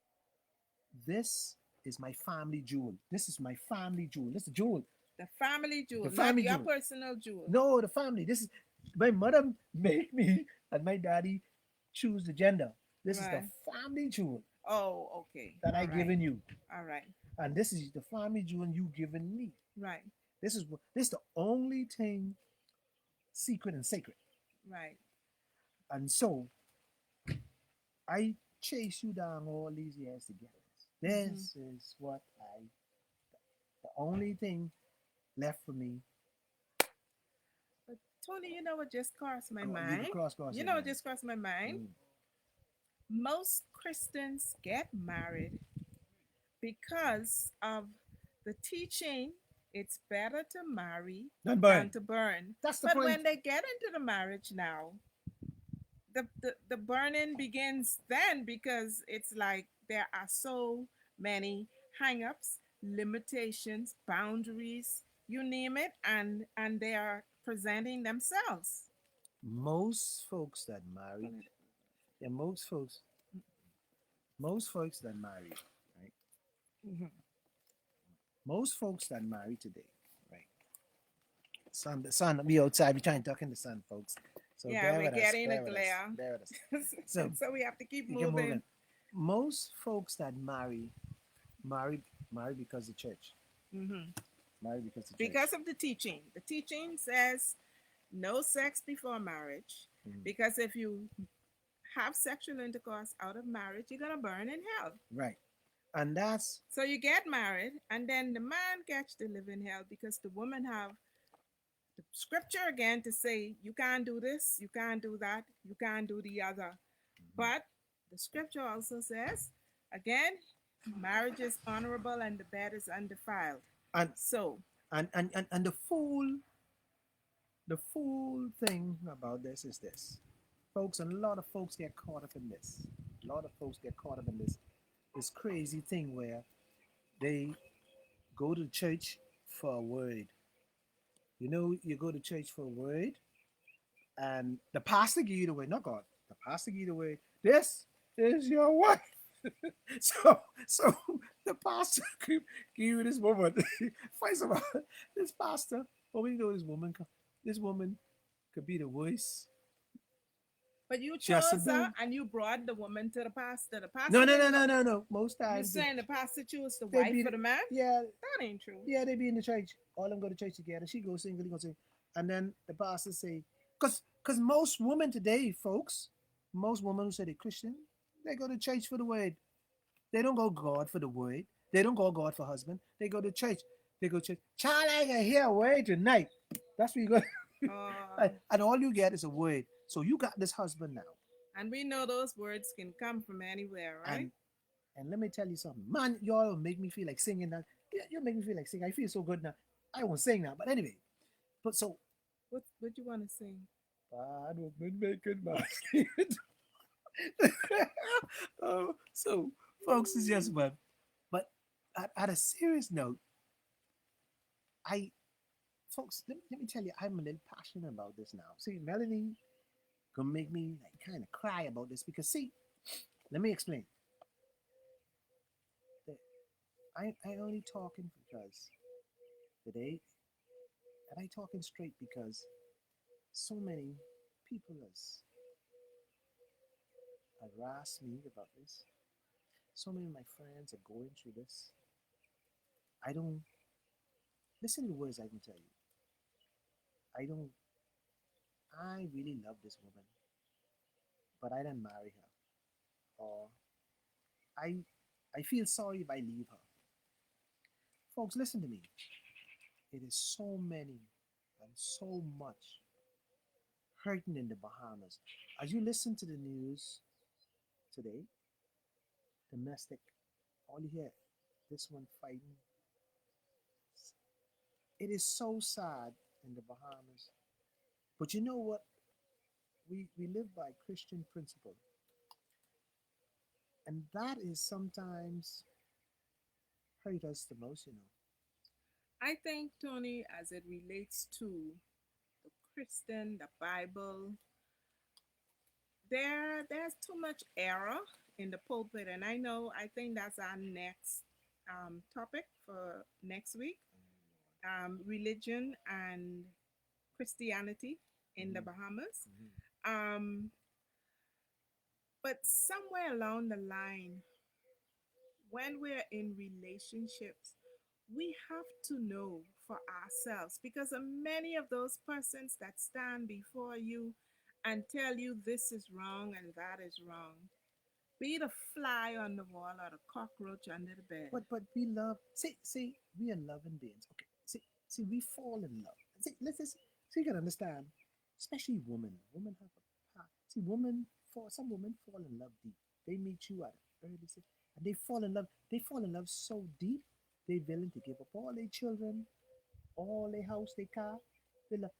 This is my family jewel. This is my family jewel. This is jewel. The family The jewel, not family your jewel. personal jewel. No, the family. This is my mother made me and my daddy choose the gender. This is the Right. family jewel Oh, okay. that I All right. given you, All right. and this is the family jewel you given me. Right. This is the only thing secret and sacred. Right. And so I chase you down all these years to get this. Mm-hmm. This is what the only thing left for me. But Tony, you know what just crossed my Oh, you mind? can cross You it, know what man. just crossed my mind? Mm. Most Christians get married because of the teaching it's better to marry Don't than burn. to burn. That's the But point. when they get into the marriage now, the burning begins then because it's like there are so many hang-ups, limitations, boundaries, you name it, and they are presenting themselves. Most folks that marry, yeah, most folks that marry, right? Mm-hmm. Most folks that marry today, right? The sun, we outside, we trying to talk in the sun, folks. So Yeah, bear we're with us, getting a bear with us, glare. bear with us. So So we have to keep you can move in. moving. Most folks that marry, marry because the church. Hmm. Marry because the church. Because of the teaching. The teaching says no sex before marriage. Mhm. Because if you have sexual intercourse out of marriage, you're going to burn in hell. Right. And that's So you get married, and then the man gets to live in hell because the woman have the scripture again to say, you can't do this, you can't do that, you can't do the other. But the scripture also says, again, marriage is honorable and the bed is undefiled. and So, and the fool thing about this is this. folks, and a lot of folks get caught up in this. A lot of folks get caught up in this crazy thing where they go to church for a word. You know, you go to church for a word, and the pastor give you the word, not God. The pastor give you the word. This is your wife. So the pastor give you this woman. First of all, this pastor, what we know this woman, this woman could be the worst. But you Just a chose her do. and you brought the woman to the pastor. The No, pastor no, no, didn't go. no, no, no. Most You times saying the pastor chose the they wife be for the man? yeah, That ain't true. yeah, they be in the church. All them go to church together. She goes sing, he goes sing. And then the pastor say, cause most women today, folks, most women who say they're Christian, they go to church for the word. They don't go God for the word. They don't go God for husband. They go to church. They go to church. Child, I can hear a word tonight. That's what you go. Uh, And all you get is a word. So you got this husband now. and we know those words can come from anywhere, right? And and let me tell you something. Man, y'all make me feel like singing that. You make me feel like singing. I feel so good now. I won't sing now. But anyway. But so What you want to sing? God was been making my so folks, it's just fun. But at a serious note, I folks, let me tell you, I'm a little passionate about this now. See, Melanie gonna make me like kind of cry about this because see, let me explain. That I only talking because today, and I talking straight because so many people has harassed me about this. So many of my friends are going through this. I don't listen to the words I can tell you. I don't. I really love this woman, but I didn't marry her. Or I, I feel sorry if I leave her. Folks, listen to me. It is so many and so much hurting in the Bahamas. As you listen to the news today, domestic, all you hear, this one fighting. It is so sad in the Bahamas. But you know what? We live by Christian principle. And that is sometimes hurt us the most, you know. I think, Tony, as it relates to the Christian, the Bible, there's too much error in the pulpit, and I think that's our next topic for next week. Religion and Christianity in the Mm-hmm. Bahamas. Mm-hmm. Um, but somewhere along the line, when we're in relationships, we have to know for ourselves because many of those persons that stand before you and tell you this is wrong and that is wrong, be the fly on the wall or the cockroach under the bed. But we love see we are loving beings. Okay. See we fall in love. See let's just so you can understand, especially women. Women have a part. See women for some women fall in love deep. They meet you at an early stage and they fall in love. They fall in love so deep they're willing to give up all their children, all their house, their car. They love,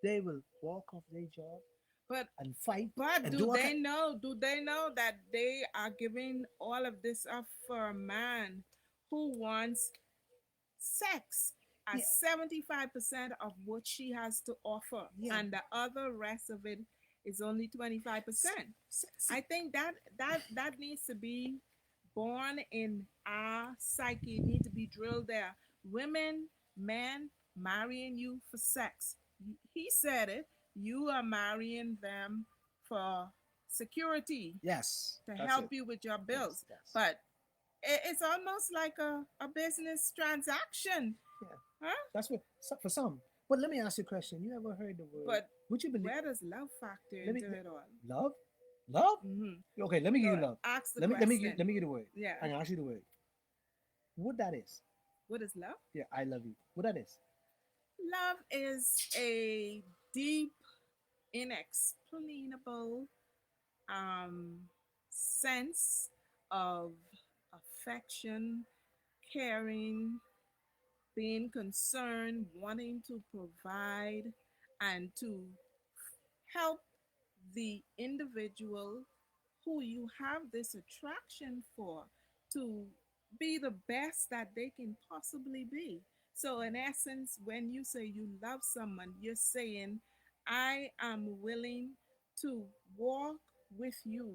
they will walk off their job But and fight but and do do all they kind. know? Do they know that they are giving all of this up for a man who wants sex Yeah, as 75% of what she has to offer, yeah. and the other rest of it is only See, 25%? see, I think that needs to be born in our psyche. It needs to be drilled there. Women, men marrying you for sex. He said it. You are marrying them for security yes, to that's help it. you with your Yes, bills. yes. But it's almost like a business transaction, Yeah, huh? that's what for some. But let me ask you a question. You ever heard the word? But Would you believe? where does love factor Let me into it all? love, love. Mm-hmm. Okay, let me give So you love. ask the Let question. me give you the word. Yeah. I ask you the word. What that is? What is love? Yeah, I love you. What that is? Love is a deep, inexplainable sense of affection, caring, being concerned, wanting to provide, and to help the individual who you have this attraction for to be the best that they can possibly be. So, in essence, when you say you love someone, you're saying, I am willing to walk with you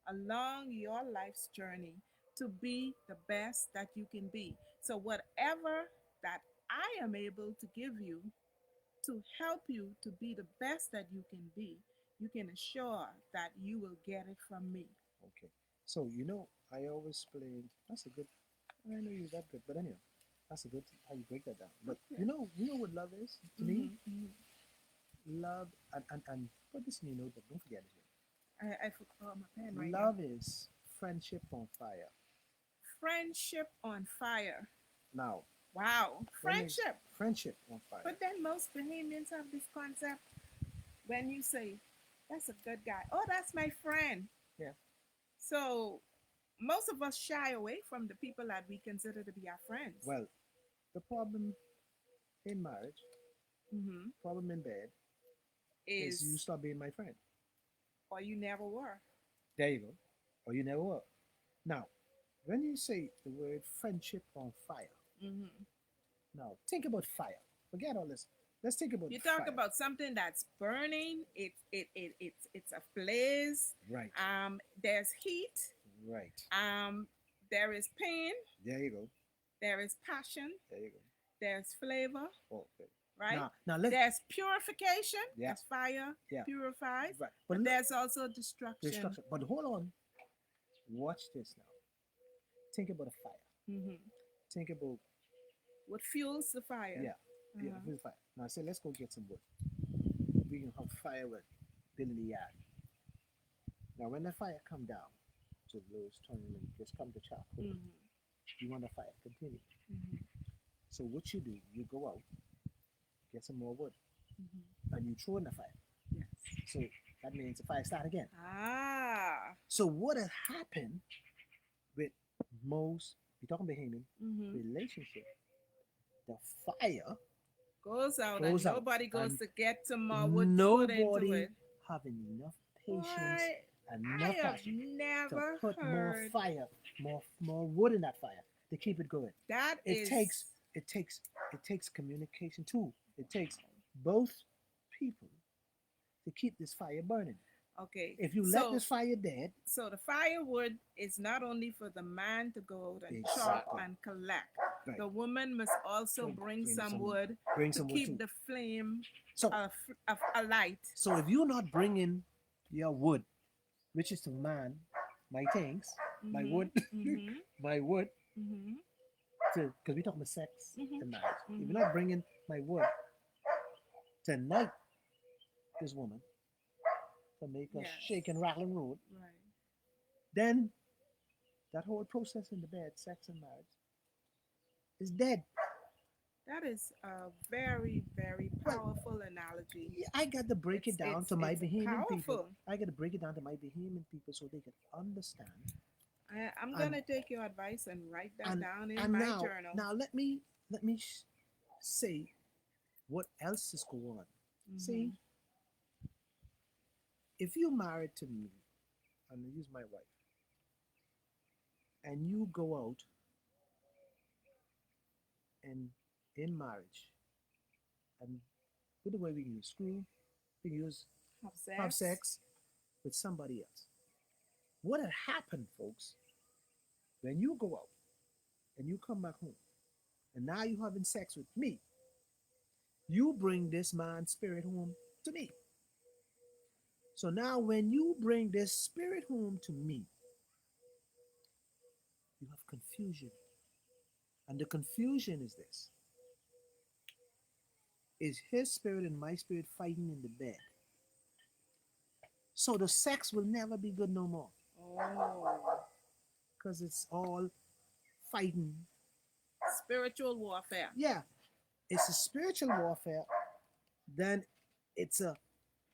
along your life's journey to be the best that you can be. So, whatever that I am able to give you to help you to be the best that you can be, you can assure that you will get it from me. Okay. So I always explain. That's a good. I know you're that good, but anyway, that's a good how you break that down. But Okay. you know what love is to me. Mm-hmm. Love and put this in your notebook. Don't forget it I forgot my pen here. right here. Love is friendship on fire. Friendship on fire. Now, Wow. when is Friendship. friendship on fire? But then most Bahamians have this concept when you say, that's a good guy. Oh, that's my friend. Yeah. So most of us shy away from the people that we consider to be our friends. Well, the problem in marriage, Mm-hmm. problem in bed, is you Is, stop being my friend. or you never were. There you go. Or you never will. Now, when you say the word friendship on fire, Mm-hmm. now think about fire. Forget all this. Let's think about You talk fire. about something that's burning. It's a blaze. Right. There's heat. Right. There is pain. There you go. There is passion. There you go. There's flavor. Okay. Right. Now let's. There's purification. Yeah. As fire Yeah. purifies. Right. But look, there's also destruction. destruction. But hold on. Watch this now. Think about a fire. Mm-hmm. Think about What fuels the fire? yeah. Yeah. Uh-huh. Here's fire. Now say let's go get some wood. We can have firewood build in the yard. Now when the fire come down to those turning and just come to charcoal, Mm-hmm. you want the fire to continue. Mm-hmm. So what you do, you go out, get some more wood, Mm-hmm. and you throw in the fire. Yes. So that means the fire start again. Ah. So what has happened with most, we're talking Bahamian Mm-hmm. relationship, the fire Goes out goes and out, nobody goes and to get some more wood to put into nobody it. having enough patience Why? and I enough have passion to never put more heard fire, more wood in that fire to keep it going. that. It takes communication too. It takes both people to keep this fire burning. Okay. If you let this fire dead, So the firewood is not only for the man to go out and chop exactly and collect. right, The woman must also bring some wood bring to some wood keep too. the flame So alight. so if you're not bringing your wood, which is to man, my things, my wood, Mm-hmm. my wood, Mm-hmm. to because we talking about sex Mhm. and marriage. If Mhm. you're not bringing my wood tonight, this woman to make us Yes. shake and rattle and roll, Right. then that whole process in the bed, sex and marriage, is dead. That is a very, very Well, powerful analogy. yeah, I got to break it down to my It's Bahamian people. powerful. I got to break it down to my Bahamian people so they can understand. I'm And gonna take your advice and write that and down in and my now journal. let me say what else is going on. See, Mhm. if you married to me, and I use my wife, and you go out and in marriage, and with the way we can use screw, we can use have sex with somebody else. What had happened, folks, when you go out and you come back home, and now you having sex with me, you bring this man's spirit home to me. So now when you bring this spirit home to me, you have confusion. And the confusion is this: is his spirit and my spirit fighting in the bed. So the sex will never be good no more. Oh. Because it's all fighting. Spiritual warfare. Yeah, it's a spiritual warfare, then it's a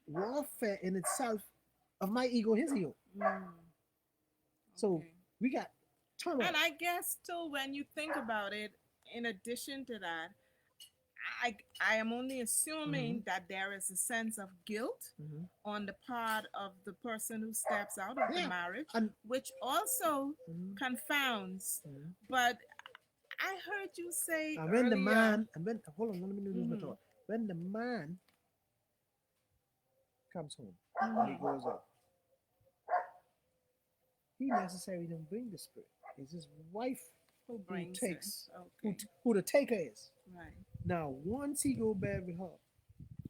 warfare in itself of my ego, his ego. So Okay. we got turmoil. And I guess too, when you think about it, in addition to that, I am only Mm-hmm. assuming that there is a sense of guilt Mm-hmm. on the part of the person who steps out of the Yeah, marriage, and which also mm-hmm. confounds. Mm-hmm. But I heard you say And when the earlier. man, and when hold on, let me lose my Hmm. thought. When the man comes home and he Hmm. goes out, he necessarily don't bring the spirit. It's his wife Who who brings her? takes, Okay, who the taker is. right. Now, once he go bed with her,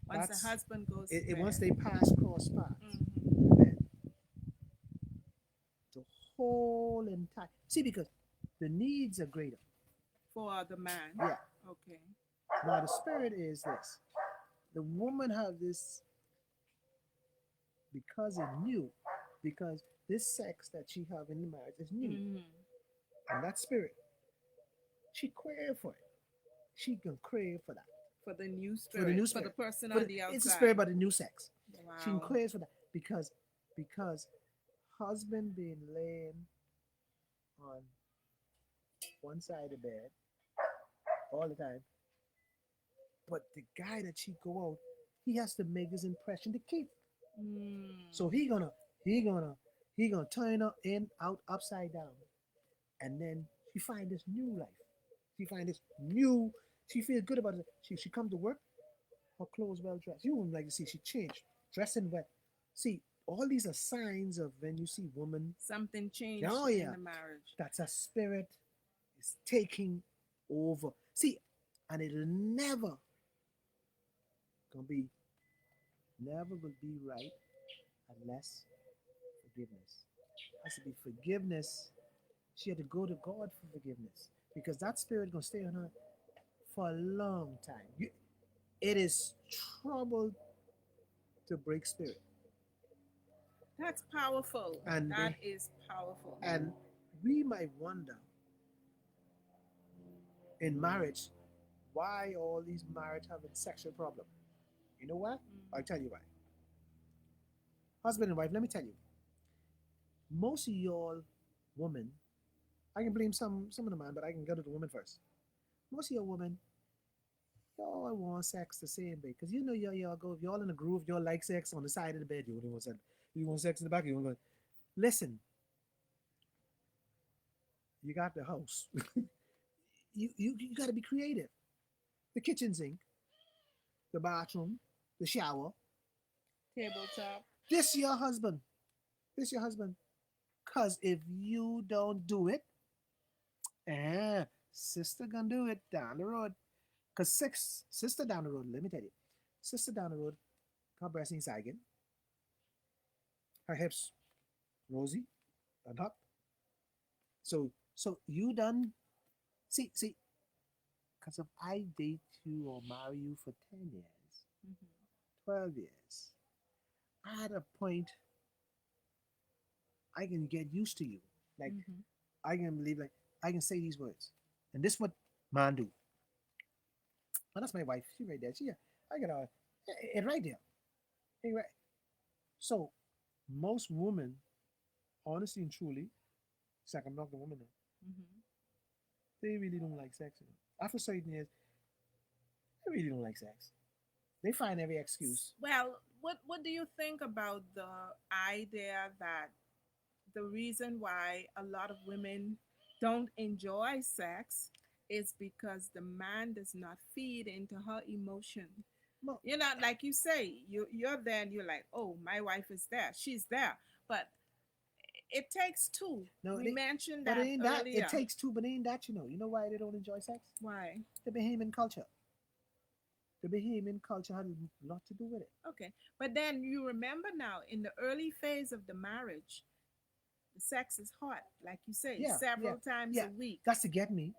Once the that's husband goes to once bed. they cross paths, Hmm. then the whole entire see because the needs are greater. For the man. Yeah. Okay. Now the spirit is this: the woman have this because it new, because this sex that she have in the marriage is new, Hmm. and that spirit she crave for it. She can crave for that, For the new for the spirit, new for the spirit. person But on the it's a spirit outside. about the new sex. She can Wow. crave for that because husband being laying on one side of the bed all the time, but the guy that she go out, he has to make his impression to keep. So Mm. he gonna he gonna turn her in out upside down, and then she find this new life. She find this new. She feel good about it. She come to work, her clothes well dressed. You wouldn't like to see she changed, dressing well. See, all these are signs of when you see woman. Something changed Oh in yeah, the marriage. that's a spirit is taking over. See, and it'll never gonna be, never will be right unless forgiveness. Has to be forgiveness. She had to go to God for forgiveness because that spirit gonna stay on her for a long time. It is trouble to break spirit, That's powerful. and That is powerful. and we might wonder in marriage why all these marriage having sexual problem. You know what? I'll tell you why. Husband and wife. Let me tell you. Most of y'all women, I can blame some of the man, but I can go to the woman first. Most of your women, y'all want sex the same way. Because you know y'all go, if y'all in a groove, y'all like sex on the side of the bed, you only want sex. You want sex in the back, you want to listen, you got the house. You gotta be creative. The kitchen sink, the bathroom, the shower. Tabletop. This your husband. This your husband. Cause if you don't do it, eh, sister gonna do it down the road. Cause sister down the road, let me tell you, sister down the road, her breast is sagging, her hips rosy and up. So you done see, cause if I date you or marry you for 10 years, Hmm. 12 years, at a point I can get used to you. Like Hmm. I can believe like I can say these words. And this what man do. And that's my wife. She right there. She I got it right there. It right. So most women, honestly and truly, it's like I'm not the woman now. Hmm. They really don't like sex. After certain years, they really don't like sex. They find every excuse. Well, what do you think about the idea that the reason why a lot of women don't enjoy sex is because the man does not feed into her emotion? No, You know, like you say, you're there and you're like, oh, my wife is there, she's there, but it takes two. no, We mentioned but it that ain't that. It earlier. takes two, but it ain't that. You know. You know why they don't enjoy sex? Why? The Bahamian culture. The Bahamian culture had a lot to do with it. Okay, but then you remember now in the early phase of the marriage, the sex is hot, like you say, Yeah, yeah, several times yeah. a week. That's to get me,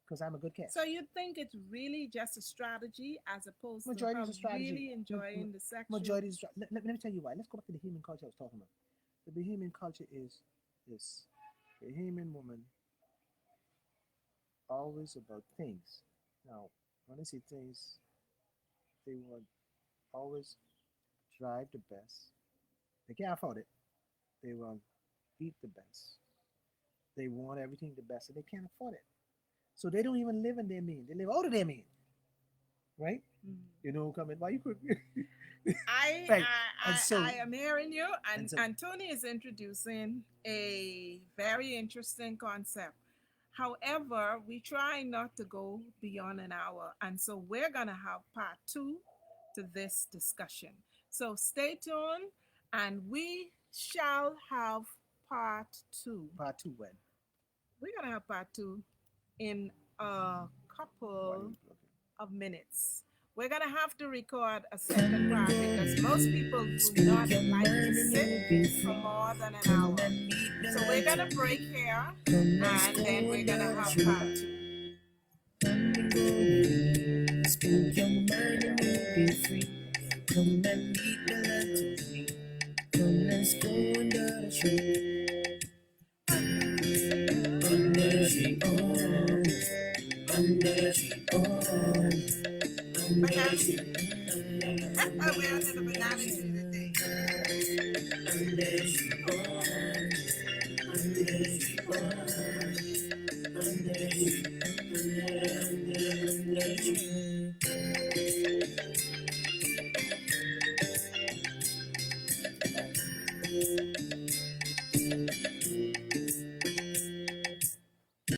because I'm a good catch. So you think it's really just a strategy as opposed to Majority her is a strategy. really enjoying the sexual? Majority is. Let me tell you why. Let's go back to the human culture I was talking about. The Bahamian culture is this. The Bahamian woman always about things. Now, when I say things, they want always drive the best. They can't afford it. They want eat the best. They want everything the best, and they can't afford it. So they don't even live in their mean. They live out of their mean. right? Mm. You know, coming. Why you could? I, Right. And I so, I am hearing you, and so, and Tony is introducing a very interesting concept. However, we try not to go beyond an hour, and so we're gonna have part two to this discussion. So stay tuned, and we shall have part two. part two when? We're gonna have part two in a Why couple you looking? of minutes. We're gonna have to record a second part because most people do not like to sit for more than an hour. So we're gonna break here and then we're gonna have part two. Speak your mind and be free. Come and meet the land to me. Come, let's go under the tree. Under the tree, under the tree, under the tree. We're under the banana tree today. Under the tree,